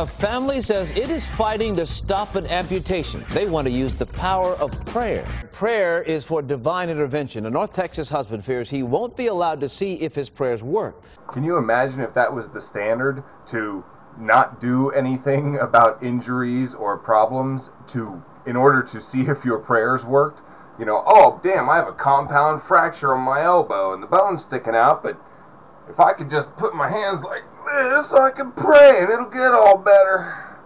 A family says it is fighting to stop an amputation. They want to use the power of prayer. Prayer is for divine intervention. A North Texas husband fears he won't be allowed to see if his prayers work. Can you imagine if that was the standard, to not do anything about injuries or problems in order to see if your prayers worked? You know, oh damn, I have a compound fracture on my elbow and the bone's sticking out, but if I could just put my hands like this, I can pray and it'll get all better.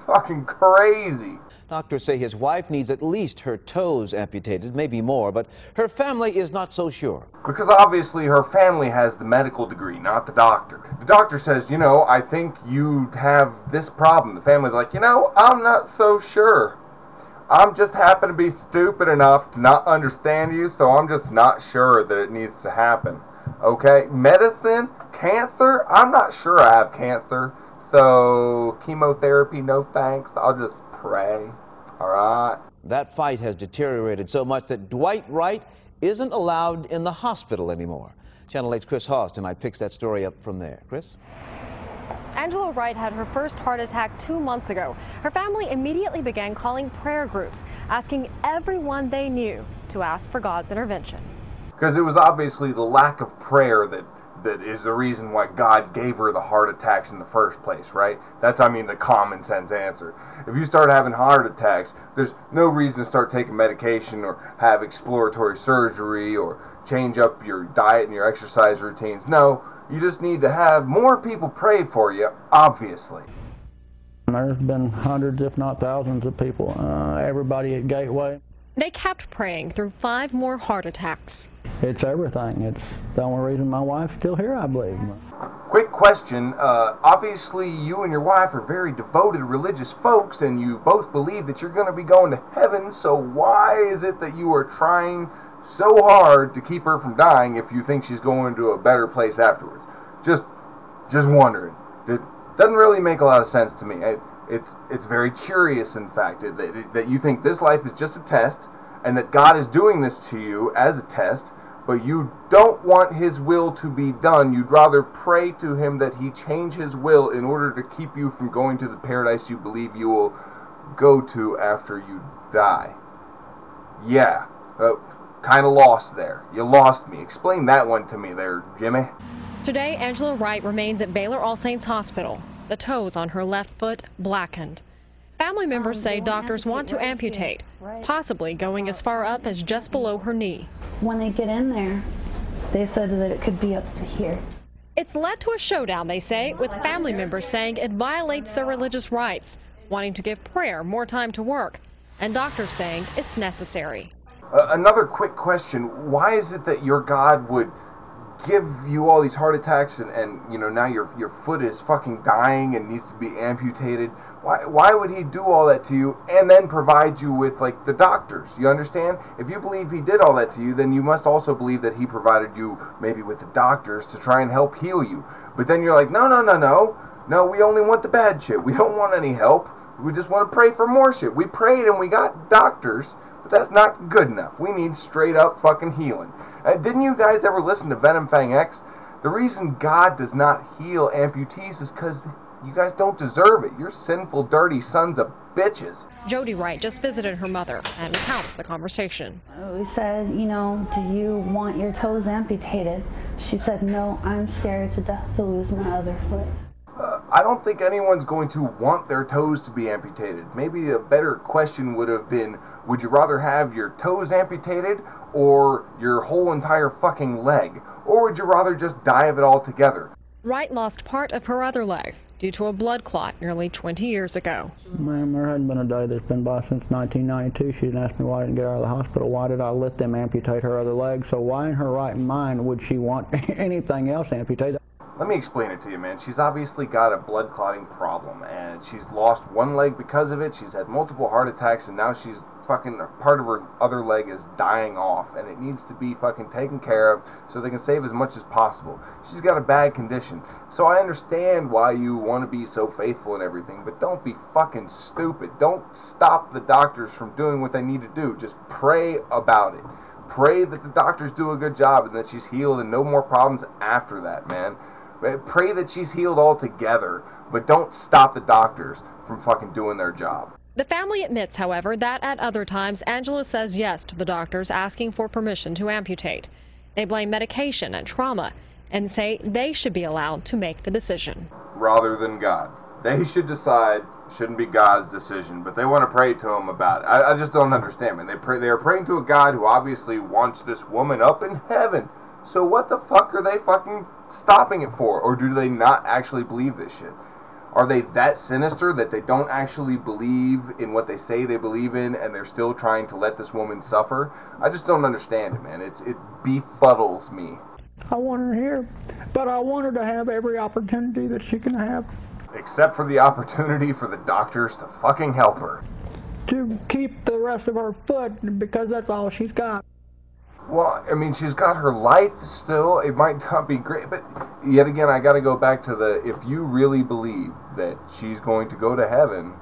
Fucking crazy. Doctors say his wife needs at least her toes amputated, maybe more, but her family is not so sure. Because obviously her family has the medical degree, not the doctor. The doctor says, you know, I think you have this problem. The family's like, you know, I'm not so sure. I'm just happen to be stupid enough to not understand you, so I'm just not sure that it needs to happen. Okay? Medicine? Cancer? I'm not sure I have cancer. So, chemotherapy, no thanks. I'll just pray. Alright? That fight has deteriorated so much that Dwight Wright isn't allowed in the hospital anymore. Channel 8's Chris Haas tonight picks that story up from there. Chris? Angela Wright had her first heart attack 2 months ago. Her family immediately began calling prayer groups, asking everyone they knew to ask for God's intervention. Because it was obviously the lack of prayer that is the reason why God gave her the heart attacks in the first place, right? That's, I mean, the common sense answer. If you start having heart attacks, there's no reason to start taking medication or have exploratory surgery or change up your diet and your exercise routines. No, you just need to have more people pray for you, obviously. There's been hundreds, if not thousands of people, everybody at Gateway. They kept praying through 5 more heart attacks. It's everything. It's the only reason my wife's still here, I believe. Quick question. Obviously, you and your wife are very devoted religious folks, and you both believe that you're going to be going to heaven, so why is it that you are trying so hard to keep her from dying if you think she's going to a better place afterwards? Just wondering. It doesn't really make a lot of sense to me. It's very curious, in fact, that you think this life is just a test, and that God is doing this to you as a test, but you don't want his will to be done. You'd rather pray to him that he change his will in order to keep you from going to the paradise you believe you will go to after you die. Yeah, kind of lost there. You lost me. Explain that one to me there, Jimmy. Today, Angela Wright remains at Baylor All Saints Hospital, the toes on her left foot blackened. Family members say doctors want to amputate, possibly going as far up as just below her knee. When they get in there, they said that it could be up to here. It's led to a showdown, they say, with family members saying it violates their religious rights, wanting to give prayer more time to work, and doctors saying it's necessary. Another quick question. Why is it that your God would give you all these heart attacks and you know, now your foot is fucking dying and needs to be amputated? Why would he do all that to you and then provide you with, like, the doctors? You understand? If you believe he did all that to you, then you must also believe that he provided you maybe with the doctors to try and help heal you. But then you're like, no, we only want the bad shit. We don't want any help. We just want to pray for more shit. We prayed and we got doctors, but that's not good enough. We need straight up fucking healing. Didn't you guys ever listen to VenomFangX? The reason God does not heal amputees is because you guys don't deserve it. You're sinful, dirty sons of bitches. Jody Wright just visited her mother and recounts the conversation. We said, you know, do you want your toes amputated? She said, no, I'm scared to death to lose my other foot. I don't think anyone's going to want their toes to be amputated. Maybe a better question would have been, would you rather have your toes amputated or your whole entire fucking leg? Or would you rather just die of it altogether? Wright lost part of her other leg due to a blood clot nearly 20 years ago. Ma'am, there hadn't been a day that's been by since 1992. She didn't ask me why I didn't get out of the hospital. Why did I let them amputate her other leg? So why in her right mind would she want anything else amputated? Let me explain it to you, man. She's obviously got a blood clotting problem, and she's lost one leg because of it. She's had multiple heart attacks, and now she's fucking, part of her other leg is dying off, and it needs to be fucking taken care of so they can save as much as possible. She's got a bad condition. So I understand why you want to be so faithful and everything, but don't be fucking stupid. Don't stop the doctors from doing what they need to do. Just pray about it. Pray that the doctors do a good job and that she's healed and no more problems after that, man. Pray that she's healed altogether, but don't stop the doctors from fucking doing their job. The family admits, however, that at other times Angela says yes to the doctors asking for permission to amputate. They blame medication and trauma and say they should be allowed to make the decision. Rather than God. They should decide. Shouldn't be God's decision, but they want to pray to him about it. I just don't understand, man. They are praying to a God who obviously wants this woman up in heaven. So what the fuck are they fucking stopping it for? Or do they not actually believe this shit? Are they that sinister that they don't actually believe in what they say they believe in, and they're still trying to let this woman suffer? I just don't understand it, man. It befuddles me. I want her here, but I want her to have every opportunity that she can have. Except for the opportunity for the doctors to fucking help her. To keep the rest of her foot, because that's all she's got. Well, I mean, she's got her life still. It might not be great, but yet again, I got to go back to if you really believe that she's going to go to heaven,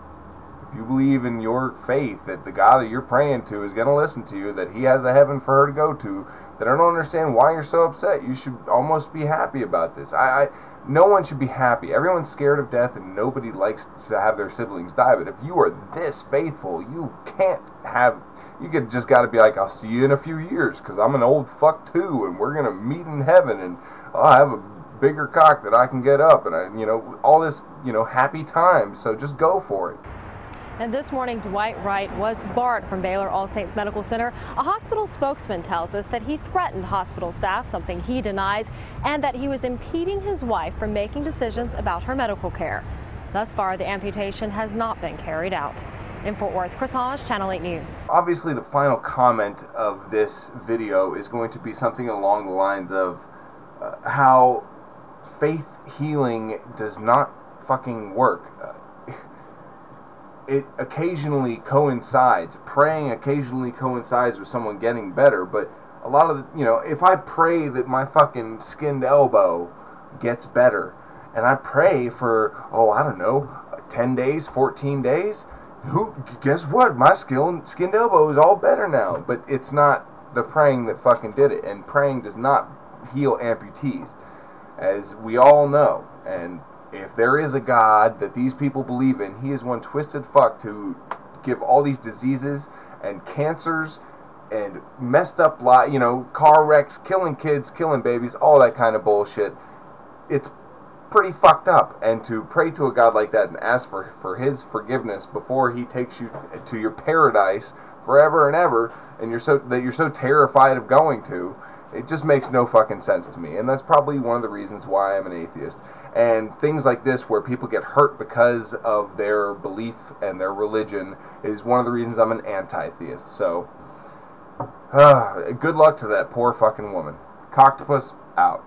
if you believe in your faith that the God that you're praying to is going to listen to you, that he has a heaven for her to go to, then I don't understand why you're so upset. You should almost be happy about this. No one should be happy. Everyone's scared of death, and nobody likes to have their siblings die. But if you are this faithful, you can't have... You could just got to be like, I'll see you in a few years, because I'm an old fuck too, and we're going to meet in heaven, and I'll have a bigger cock that I can get up, and all this, happy time. So just go for it. And this morning, Dwight Wright was barred from Baylor All Saints Medical Center. A hospital spokesman tells us that he threatened hospital staff, something he denies, and that he was impeding his wife from making decisions about her medical care. Thus far, the amputation has not been carried out. In Fort Worth, Chris Hodge, Channel 8 News. Obviously, the final comment of this video is going to be something along the lines of how faith healing does not fucking work. It occasionally coincides. Praying occasionally coincides with someone getting better, but a lot of if I pray that my fucking skinned elbow gets better, and I pray for, I don't know, 10 days, 14 days, guess what? My skinned elbow is all better now. But it's not the praying that fucking did it, and praying does not heal amputees, as we all know. And if there is a God that these people believe in, he is one twisted fuck to give all these diseases and cancers and messed up car wrecks, killing kids, killing babies, all that kind of bullshit. It's pretty fucked up. And to pray to a God like that and ask for his forgiveness before he takes you to your paradise forever and ever, and you're so terrified of going to, it just makes no fucking sense to me. And that's probably one of the reasons why I'm an atheist. And things like this, where people get hurt because of their belief and their religion, is one of the reasons I'm an anti-theist. So, good luck to that poor fucking woman. Coctopus out.